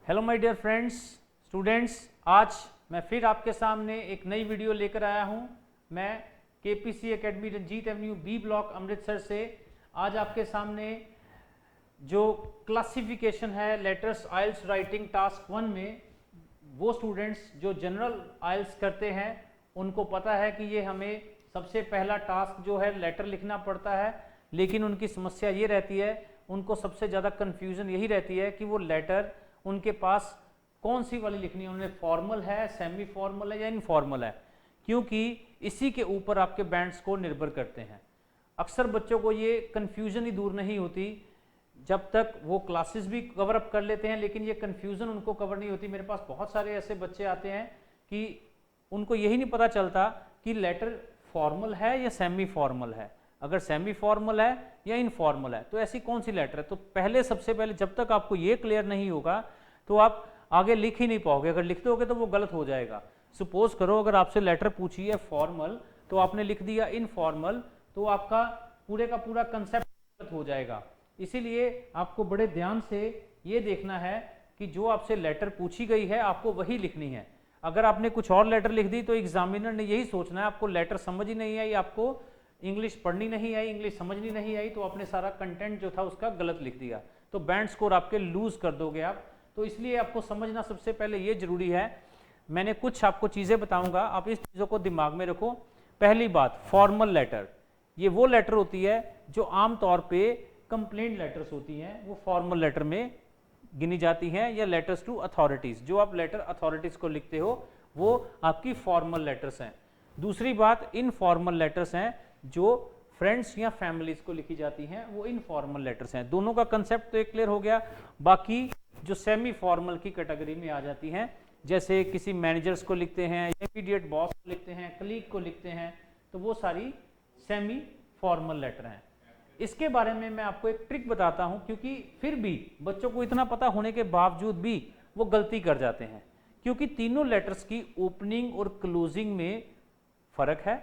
Hello my dear friends students, आज मैं फिर आपके सामने एक नई वीडियो लेकर आया हूं। मैं KPC academy Ranjit avenue B block Amritsar से आज आपके सामने जो क्लासिफिकेशन है लेटर्स आइल्स राइटिंग टास्क 1 में, वो स्टूडेंट्स जो जनरल आइल्स करते हैं उनको पता है कि ये हमें सबसे पहला टास्क जो है लेटर लिखना पड़ता है। लेकिन उनकी समस्या ये रहती है, उनको सबसे ज़्यादा कन्फ्यूज़न यही रहती है कि वो लेटर उनके पास कौन सी वाली लिखनी है, उन्हें फॉर्मल है, सेमी फॉर्मल है या इनफॉर्मल है, क्योंकि इसी के ऊपर आपके बैंड स्कोर निर्भर करते हैं। अक्सर बच्चों को ये कन्फ्यूज़न ही दूर नहीं होती जब तक वो क्लासेस भी कवर अप कर लेते हैं, लेकिन ये कन्फ्यूज़न उनको कवर नहीं होती। मेरे पास बहुत सारे ऐसे बच्चे आते हैं कि उनको यही नहीं पता चलता कि लेटर फॉर्मल है या सेमी फॉर्मल है, अगर सेमी फॉर्मल है या इनफॉर्मल है तो ऐसी कौन सी लेटर है। तो सबसे पहले जब तक आपको ये क्लियर नहीं होगा तो आप आगे लिख ही नहीं पाओगे। अगर लिख दोगे तो वो गलत हो जाएगा। सपोज करो अगर आपसे लेटर पूछी है फॉर्मल तो आपने लिख दिया इनफॉर्मल, तो आपका पूरे का पूरा कंसेप्ट गलत हो जाएगा। इसीलिए आपको बड़े ध्यान से ये देखना है कि जो आपसे लेटर पूछी गई है आपको वही लिखनी है। अगर आपने कुछ और लेटर लिख दी तो एग्जामिनर ने यही सोचना है आपको लेटर समझ ही नहीं आई, आपको इंग्लिश पढ़नी नहीं आई, इंग्लिश समझनी नहीं आई, तो आपने सारा कंटेंट जो था उसका गलत लिख दिया, तो बैंड स्कोर आपके लूज कर दोगे आप। तो इसलिए आपको समझना सबसे पहले ये जरूरी है। मैंने कुछ आपको चीज़ें बताऊंगा, आप इस चीज़ों को दिमाग में रखो। पहली बात, फॉर्मल लेटर, ये वो लेटर होती है जो आमतौर पे कंप्लेंट लेटर्स होती हैं, वो फॉर्मल लेटर में गिनी जाती हैं, या लेटर्स टू अथॉरिटीज़, जो आप लेटर अथॉरिटीज़ को लिखते हो वो आपकी फॉर्मल लेटर्स हैं। दूसरी बात, इनफॉर्मल लेटर्स हैं जो फ्रेंड्स या फैमिलीज को लिखी जाती हैं, वो इनफॉर्मल लेटर्स हैं। दोनों का कंसेप्ट तो एक क्लियर हो गया। बाकी जो सेमी फॉर्मल की कैटेगरी में आ जाती हैं, जैसे किसी मैनेजर्स को लिखते हैं, इमीडिएट बॉस को लिखते हैं, कलीग को लिखते हैं, तो वो सारी सेमी फॉर्मल लेटर हैं। इसके बारे में मैं आपको एक ट्रिक बताता हूं, क्योंकि फिर भी बच्चों को इतना पता होने के बावजूद भी वो गलती कर जाते हैं, क्योंकि तीनों लेटर्स की ओपनिंग और क्लोजिंग में फर्क है,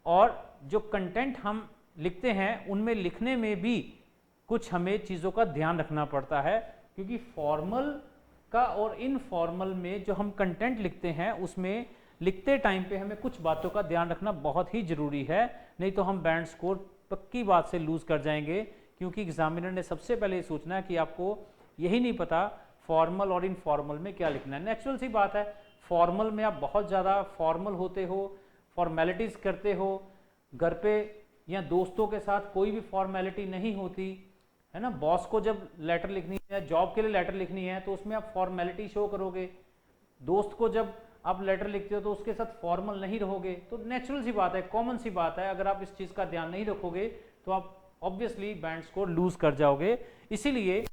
और जो कंटेंट हम लिखते हैं उनमें लिखने में भी कुछ हमें चीज़ों का ध्यान रखना पड़ता है, क्योंकि फॉर्मल का और इनफॉर्मल में जो हम कंटेंट लिखते हैं उसमें लिखते टाइम पे हमें कुछ बातों का ध्यान रखना बहुत ही ज़रूरी है, नहीं तो हम बैंड स्कोर पक्की बात से लूज़ कर जाएंगे। क्योंकि एग्जामिनर ने सबसे पहले ये सोचना है कि आपको यही नहीं पता फॉर्मल और इनफॉर्मल में क्या लिखना है। नेचुरल सी बात है, फॉर्मल में आप बहुत ज़्यादा फॉर्मल होते हो, फॉर्मेलिटीज़ करते हो, घर पे या दोस्तों के साथ कोई भी फॉर्मेलिटी नहीं होती है ना। बॉस को जब लेटर लिखनी है, जॉब के लिए लेटर लिखनी है, तो उसमें आप फॉर्मेलिटी शो करोगे। दोस्त को जब आप लेटर लिखते हो तो उसके साथ फॉर्मल नहीं रहोगे। तो नेचुरल सी बात है, कॉमन सी बात है, अगर आप इस चीज़ का ध्यान नहीं रखोगे तो आप ऑब्वियसली बैंड स्कोर लूज कर जाओगे। इसीलिए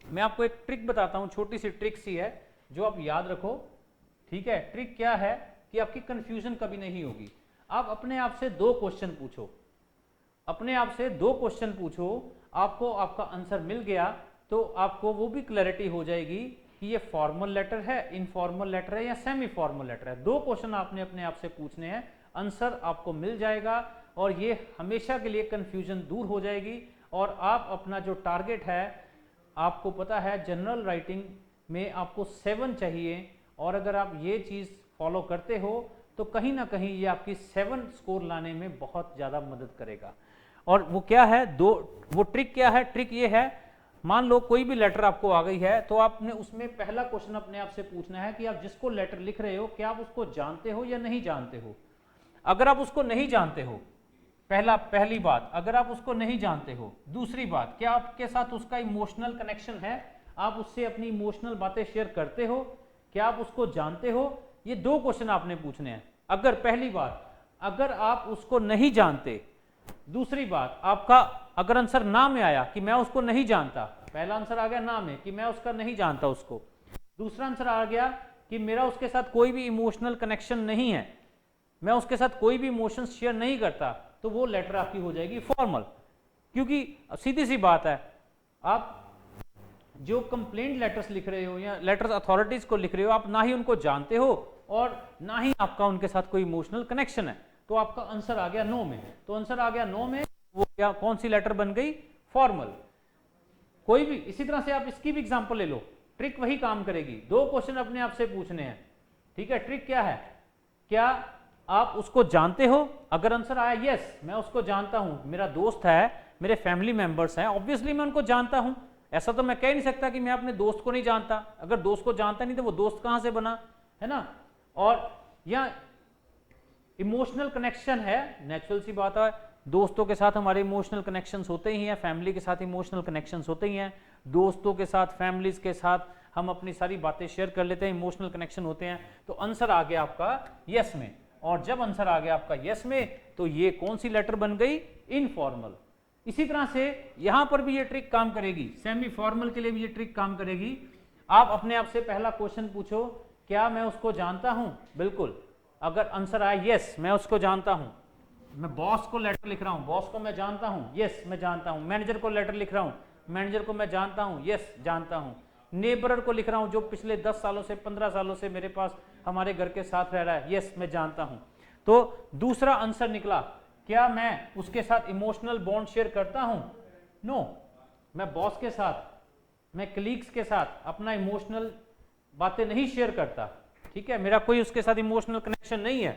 मैं आपको एक ट्रिक बताता हूँ, छोटी सी ट्रिक सी है जो आप याद रखो, ठीक है। ट्रिक क्या है कि आपकी कंफ्यूजन कभी नहीं होगी। आप अपने आप से दो क्वेश्चन पूछो, अपने आप से दो क्वेश्चन पूछो, आपको आपका आंसर मिल गया तो आपको वो भी क्लैरिटी हो जाएगी कि ये फॉर्मल लेटर है, इनफॉर्मल लेटर है या सेमी फॉर्मल लेटर है। दो क्वेश्चन आपने अपने आप से पूछने हैं, आंसर आपको मिल जाएगा और ये हमेशा के लिए कंफ्यूजन दूर हो जाएगी। और आप अपना जो टारगेट है, आपको पता है जनरल राइटिंग में आपको 7 चाहिए, और अगर आप ये चीज़ फॉलो करते हो तो कहीं ना कहीं ये आपकी 7 स्कोर लाने में बहुत ज़्यादा मदद करेगा। और वो क्या है, वो ट्रिक क्या है, ट्रिक ये है, मान लो कोई भी लेटर आपको आ गई है तो आपने उसमें पहला क्वेश्चन अपने आप से पूछना है कि आप जिसको लेटर लिख रहे हो क्या आप उसको जानते हो या नहीं जानते हो। अगर आप उसको नहीं जानते हो, पहली बात, अगर आप उसको नहीं जानते हो। दूसरी बात, क्या आपके साथ उसका इमोशनल कनेक्शन है, आप उससे अपनी इमोशनल बातें शेयर करते हो, क्या आप उसको जानते हो। ये दो क्वेश्चन आपने पूछने हैं। अगर पहली बात, अगर आप उसको नहीं जानते, दूसरी बात, आपका अगर आंसर ना में आया कि मैं उसको नहीं जानता, पहला आंसर आ गया ना में कि मैं उसका नहीं जानता उसको, दूसरा आंसर आ गया कि मेरा उसके साथ कोई भी इमोशनल कनेक्शन नहीं है, मैं उसके साथ कोई भी इमोशंस शेयर नहीं करता, तो वो लेटर आपकी हो जाएगी फॉर्मल। क्योंकि सीधी सी बात है, आप जो कंप्लेंट लेटर्स लिख रहे हो या लेटर्स अथॉरिटीज को लिख रहे हो, आप ना ही उनको जानते हो और ना ही आपका उनके साथ कोई इमोशनल कनेक्शन है, तो आपका आंसर आ गया नो में। तो आंसर आ गया नो में, वो क्या कौन सी लेटर बन गई, फॉर्मल। कोई भी इसी तरह से आप इसकी भी एग्जांपल ले लो, ट्रिक वही काम करेगी। 2 क्वेश्चन अपने आप से पूछने हैं, ठीक है। ट्रिक क्या है, क्या आप उसको जानते हो? अगर आंसर आया यस मैं उसको जानता हूं, मेरा दोस्त है, मेरे फैमिली मेंबर्स हैं, ऑब्वियसली मैं उनको जानता हूं। ऐसा तो मैं कह नहीं सकता कि मैं अपने दोस्त को नहीं जानता। अगर दोस्त को जानता नहीं तो वो दोस्त कहां से बना, है ना। और या इमोशनल कनेक्शन है, नेचुरल सी बात है, दोस्तों के साथ हमारे इमोशनल कनेक्शंस होते ही हैं, फैमिली के साथ इमोशनल कनेक्शंस होते ही हैं, दोस्तों के साथ, फैमिलीज के साथ हम अपनी सारी बातें शेयर कर लेते हैं, इमोशनल कनेक्शन होते हैं। तो आंसर आ गया आपका यस में। और जब आंसर आ गया आपका यस में तो ये कौन सी लेटर बन गई, इनफॉर्मल। इसी तरह से यहां पर भी ये ट्रिक काम करेगी, सेमी फॉर्मल के लिए भी ये ट्रिक काम करेगी। आप अपने आप से पहला क्वेश्चन पूछो, क्या मैं उसको जानता हूं? बिल्कुल। अगर आंसर आया यस मैं उसको जानता हूं, मैं बॉस को लेटर लिख रहा हूं, बॉस को मैं जानता हूं, यस मैं जानता हूं। मैनेजर को लेटर लिख रहा हूं, मैनेजर को मैं जानता हूं, यस जानता हूं। नेबर को लिख रहा हूं जो पिछले 10 सालों से 15 सालों से मेरे पास हमारे घर के साथ रह रहा है, यस मैं जानता हूं। तो दूसरा आंसर निकला, क्या मैं उसके साथ इमोशनल बॉन्ड शेयर करता हूं? नो, मैं बॉस के साथ, मैं कलीग्स के साथ अपना इमोशनल बातें नहीं शेयर करता, ठीक है, मेरा कोई उसके साथ इमोशनल कनेक्शन नहीं है।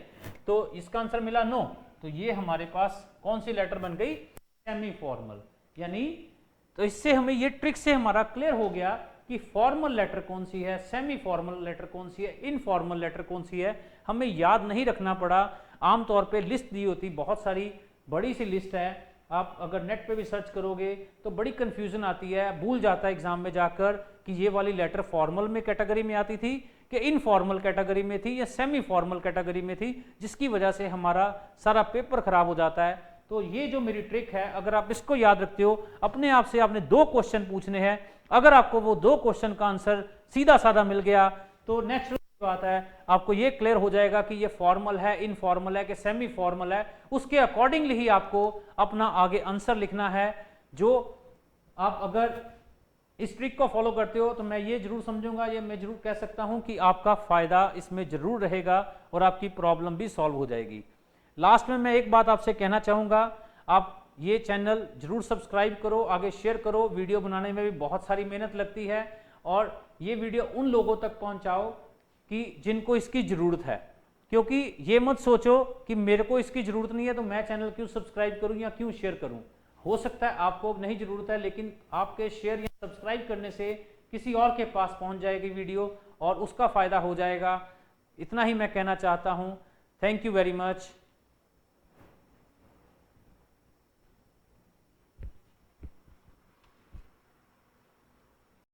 तो इसका आंसर मिला नो। तो ये हमारे पास कौन सी लेटर बन गई, सेमी फॉर्मल। यानी तो इससे हमें ये ट्रिक से हमारा क्लियर हो गया कि फॉर्मल लेटर कौन सी है, सेमी फॉर्मल लेटर कौन सी है, इनफॉर्मल लेटर कौन सी है। हमें याद नहीं रखना पड़ा। आमतौर पे लिस्ट दी होती, बहुत सारी बड़ी सी लिस्ट है, आप अगर नेट पे भी सर्च करोगे तो बड़ी कंफ्यूजन आती है, भूल जाता है एग्जाम में जाकर कि ये वाली लेटर फॉर्मल में कैटेगरी में आती थी कि इनफॉर्मल कैटेगरी में थी या सेमी फॉर्मल कैटेगरी में थी, जिसकी वजह से हमारा सारा पेपर खराब हो जाता है। तो ये जो मेरी ट्रिक है, अगर आप इसको याद रखते हो, अपने आप से आपने 2 क्वेश्चन पूछने हैं, अगर आपको वो 2 क्वेश्चन का आंसर सीधा साधा मिल गया तो नेचुरल बात है आपको ये क्लियर हो जाएगा कि ये फॉर्मल है, इनफॉर्मल है कि सेमी फॉर्मल है। उसके अकॉर्डिंगली ही आपको अपना आगे आंसर लिखना है। जो आप अगर इस ट्रिक को फॉलो करते हो तो मैं ये जरूर समझूंगा, ये मैं जरूर कह सकता हूं कि आपका फायदा इसमें जरूर रहेगा और आपकी प्रॉब्लम भी सॉल्व हो जाएगी। लास्ट में मैं एक बात आपसे कहना चाहूंगा, आप ये चैनल जरूर सब्सक्राइब करो, आगे शेयर करो। वीडियो बनाने में भी बहुत सारी मेहनत लगती है और ये वीडियो उन लोगों तक पहुंचाओ कि जिनको इसकी जरूरत है। क्योंकि ये मत सोचो कि मेरे को इसकी जरूरत नहीं है तो मैं चैनल क्यों सब्सक्राइब करूं या क्यों शेयर करूं। हो सकता है आपको नहीं जरूरत है, लेकिन आपके शेयर या सब्सक्राइब करने से किसी और के पास पहुंच जाएगी वीडियो और उसका फायदा हो जाएगा। इतना ही मैं कहना चाहता हूं। Thank you very much.